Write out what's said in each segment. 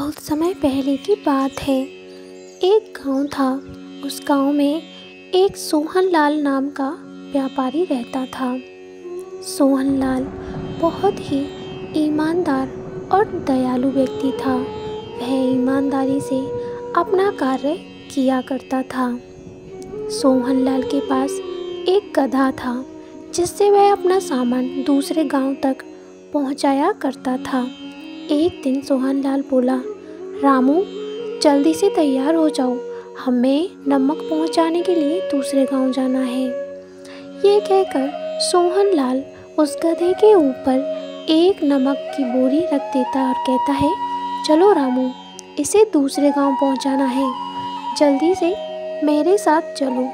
बहुत समय पहले की बात है। एक गांव था। उस गांव में एक सोहनलाल नाम का व्यापारी रहता था। सोहनलाल बहुत ही ईमानदार और दयालु व्यक्ति था। वह ईमानदारी से अपना कार्य किया करता था। सोहनलाल के पास एक गधा था जिससे वह अपना सामान दूसरे गांव तक पहुंचाया करता था। एक दिन सोहनलाल बोला, रामू जल्दी से तैयार हो जाओ, हमें नमक पहुंचाने के लिए दूसरे गांव जाना है। ये कहकर सोहनलाल उस गधे के ऊपर एक नमक की बोरी रख देता और कहता है, चलो रामू, इसे दूसरे गांव पहुंचाना है, जल्दी से मेरे साथ चलो।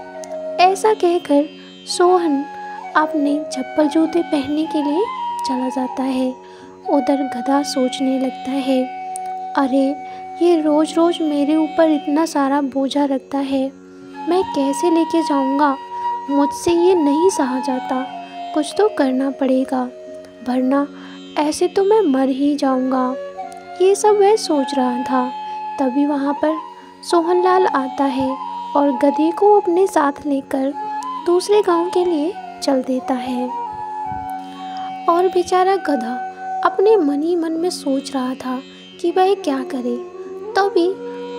ऐसा कहकर सोहन अपने चप्पल जूते पहनने के लिए चला जाता है। उधर गधा सोचने लगता है, अरे ये रोज़ रोज़ मेरे ऊपर इतना सारा बोझा रखता है, मैं कैसे लेके जाऊंगा? मुझसे ये नहीं सहा जाता, कुछ तो करना पड़ेगा, वरना ऐसे तो मैं मर ही जाऊंगा। ये सब वह सोच रहा था। तभी वहाँ पर सोहनलाल आता है और गधे को अपने साथ लेकर दूसरे गांव के लिए चल देता है। और बेचारा गधा अपने मन ही मन में सोच रहा था कि वह क्या करे। तभी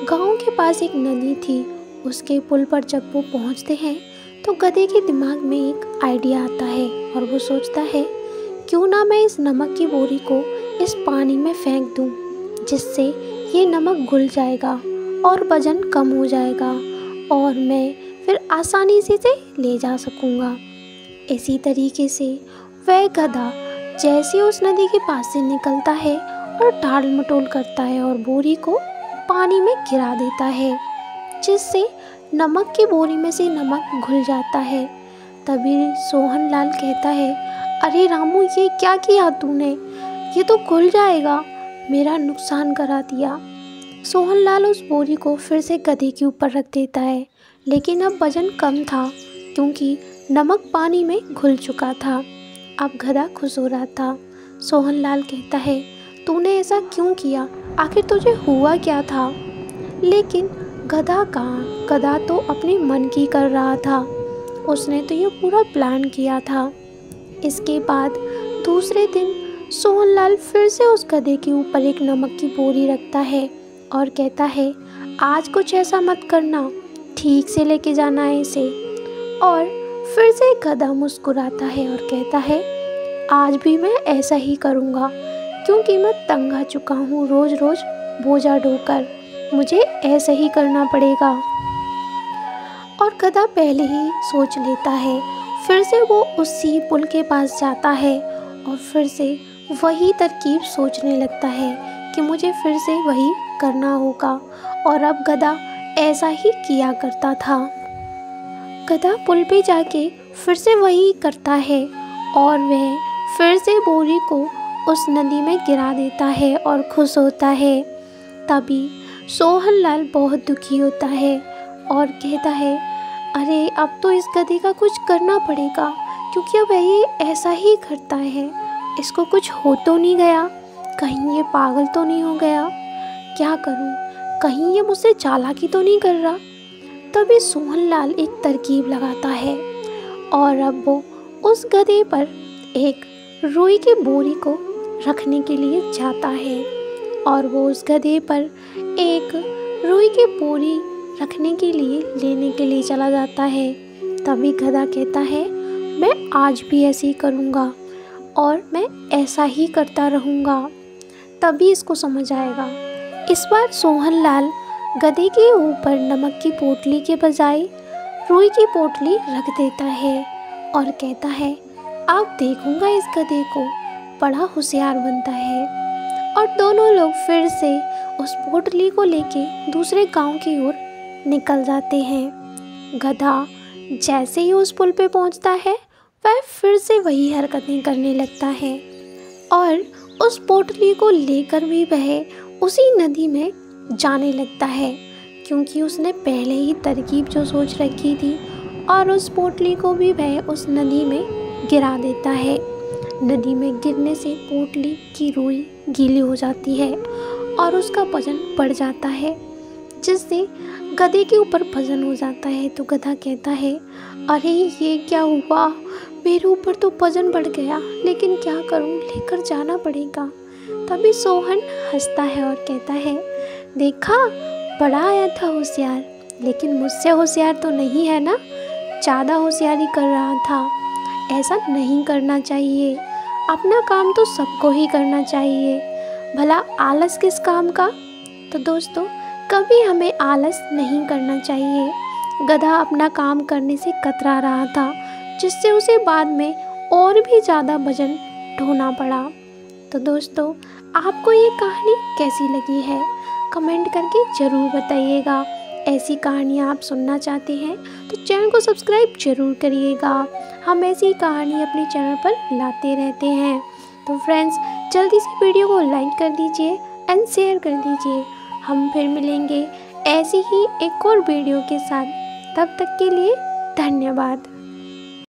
गांव के पास एक नदी थी। उसके पुल पर जब वो पहुंचते हैं तो गधे के दिमाग में एक आइडिया आता है और वो सोचता है, क्यों ना मैं इस नमक की बोरी को इस पानी में फेंक दूं, जिससे ये नमक घुल जाएगा और वजन कम हो जाएगा और मैं फिर आसानी से इसे ले जा सकूंगा। इसी तरीके से वह गधा जैसे उस नदी के पास से निकलता है और टाल मटोल करता है और बोरी को पानी में गिरा देता है, जिससे नमक की बोरी में से नमक घुल जाता है। तभी सोहनलाल कहता है, अरे रामू, ये क्या किया तूने? ये तो घुल जाएगा, मेरा नुकसान करा दिया। सोहनलाल उस बोरी को फिर से गधे के ऊपर रख देता है, लेकिन अब वजन कम था क्योंकि नमक पानी में घुल चुका था। अब गधा खुश हो रहा था। सोहनलाल कहता है, तूने ऐसा क्यों किया? आखिर तुझे हुआ क्या था? लेकिन गधा कहाँ, गधा तो अपने मन की कर रहा था। उसने तो ये पूरा प्लान किया था। इसके बाद दूसरे दिन सोहनलाल फिर से उस गधे के ऊपर एक नमक की बोरी रखता है और कहता है, आज कुछ ऐसा मत करना, ठीक से लेके जाना है इसे। और फिर से गधा मुस्कुराता है और कहता है, आज भी मैं ऐसा ही करूँगा, क्योंकि मैं तंग आ चुका हूँ रोज़ रोज़ बोझा ढोकर, मुझे ऐसा ही करना पड़ेगा। और गधा पहले ही सोच लेता है। फिर से वो उसी पुल के पास जाता है और फिर से वही तरकीब सोचने लगता है कि मुझे फिर से वही करना होगा। और अब गधा ऐसा ही किया करता था। गधा पुल पे जाके फिर से वही करता है और वह फिर से बोरी को उस नदी में गिरा देता है और खुश होता है। तभी सोहनलाल बहुत दुखी होता है और कहता है, अरे अब तो इस गधे का कुछ करना पड़ेगा, क्योंकि अब ये ऐसा ही करता है, इसको कुछ हो तो नहीं गया, कहीं ये पागल तो नहीं हो गया, क्या करूं, कहीं ये मुझसे चालाकी तो नहीं कर रहा। तभी सोहनलाल एक तरकीब लगाता है और अब वो उस गधे पर एक रुई की बोरी को रखने के लिए जाता है और वो उस गधे पर एक रुई की बोरी रखने के लिए लेने के लिए चला जाता है। तभी गधा कहता है, मैं आज भी ऐसे ही करूँगा और मैं ऐसा ही करता रहूँगा। तभी इसको समझ आएगा। इस बार सोहनलाल गधे के ऊपर नमक की पोटली के बजाय रुई की पोटली रख देता है और कहता है, अब देखूंगा इस गधे को, बड़ा होशियार बनता है। और दोनों लोग फिर से उस पोटली को लेके दूसरे गांव की ओर निकल जाते हैं। गधा जैसे ही उस पुल पे पहुंचता है, वह फिर से वही हरकतें करने लगता है और उस पोटली को लेकर भी वह उसी नदी में जाने लगता है, क्योंकि उसने पहले ही तरकीब जो सोच रखी थी। और उस पोटली को भी वह उस नदी में गिरा देता है। नदी में गिरने से पोटली की रुई गीली हो जाती है और उसका वजन बढ़ जाता है, जिससे गधे के ऊपर वजन हो जाता है। तो गधा कहता है, अरे ये क्या हुआ, मेरे ऊपर तो वजन बढ़ गया, लेकिन क्या करूं, लेकर जाना पड़ेगा। तभी सोहन हंसता है और कहता है, देखा, बड़ा आया था होशियार, लेकिन मुझसे होशियार तो नहीं है ना, ज़्यादा होशियारी कर रहा था। ऐसा नहीं करना चाहिए, अपना काम तो सबको ही करना चाहिए, भला आलस किस काम का। तो दोस्तों, कभी हमें आलस नहीं करना चाहिए। गधा अपना काम करने से कतरा रहा था, जिससे उसे बाद में और भी ज़्यादा वजन ढोना पड़ा। तो दोस्तों, आपको ये कहानी कैसी लगी है, कमेंट करके ज़रूर बताइएगा। ऐसी कहानियाँ आप सुनना चाहते हैं तो चैनल को सब्सक्राइब जरूर करिएगा। हम ऐसी कहानी अपने चैनल पर लाते रहते हैं। तो फ्रेंड्स, जल्दी से वीडियो को लाइक कर दीजिए एंड शेयर कर दीजिए। हम फिर मिलेंगे ऐसी ही एक और वीडियो के साथ। तब तक के लिए धन्यवाद।